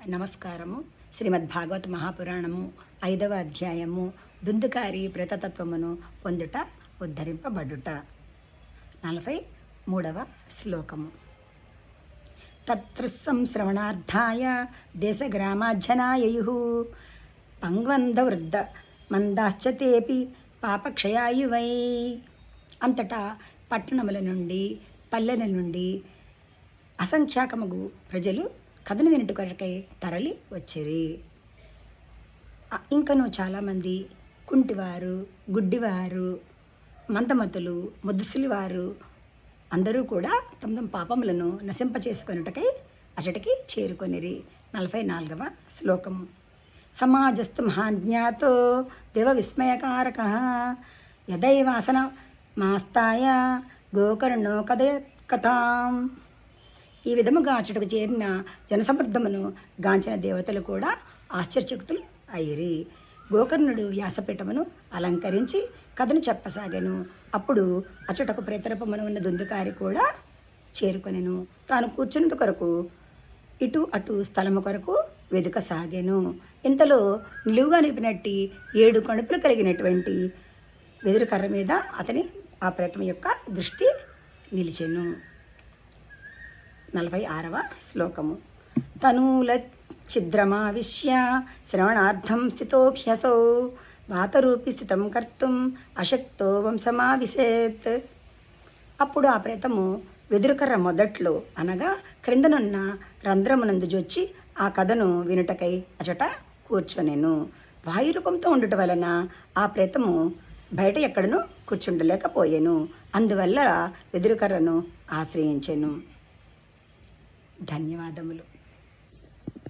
నమస్కారము. శ్రీమద్భాగవత మహాపురాణము 5వ అధ్యాయము దుందుకారి ప్రేతతత్వమును పొందుట ఉద్ధరింపబడుట. 43వ శ్లోకము. తత్రశ్రవణార్థాయ దేశగ్రామాజ్జనాయయుః పంగ్వంధవృద్ధ మందాశ్చతేపి పాపక్షయాయువై. అంతటా పట్టణముల నుండి పల్లెల నుండి అసంఖ్యాకముగు ప్రజలు కథను వినుట కొరకై తరలి వచ్చిరి. ఇంకను చాలామంది కుంటివారు, గుడ్డివారు, మందమతులు, ముద్దుసిలివారు అందరూ కూడా తమ తమ పాపములను నశింపచేసుకొనుటకై అచటికి చేరుకొనిరి. 44వ శ్లోకము. సమాజస్తు మహాజ్ఞాతో దేవ విస్మయకారక యదైవాసన మాస్తాయ గోకర్ణో కథాం. ఈ విధముగా అచటకు చేరిన జనసమృద్ధమును గాంచిన దేవతలు కూడా ఆశ్చర్యచకుతులు అయిరి. గోకర్ణుడు వ్యాసపీఠమును అలంకరించి కథను చెప్పసాగాను. అప్పుడు అచటకు ప్రేతరూపమున ఉన్న దుందుకారి కూడా చేరుకొనెను. తాను కూర్చున్నట్టు కొరకు ఇటు అటు స్థలము కొరకు వెదుకసాగాను. ఇంతలో నిలువుగా నిలిపినట్టి 7 కణుపులు కలిగినటువంటి వెదురు కర్ర మీద అతని ఆ ప్రేతం యొక్క దృష్టి నిలిచెను. 46వ శ్లోకము. తనూల ఛిద్రమావిశ్య శ్రవణార్థం స్థితోభ్యసౌ వాతరూపి స్థితం కర్తుం అశక్తో వంశమావిశేత్. అప్పుడు ఆ ప్రేతము వెదురుకర్ర మొదట్లో అనగా క్రిందనున్న రంధ్రమునందు జొచ్చి ఆ కథను వినుటకై అచట కూర్చొనెను. వాయురూపంతో ఉండుట వలన ఆ ప్రేతము బయట ఎక్కడను కూర్చుండలేకపోయెను. అందువల్ల వెదురుకర్రను ఆశ్రయించెను. ధన్యవాదములు.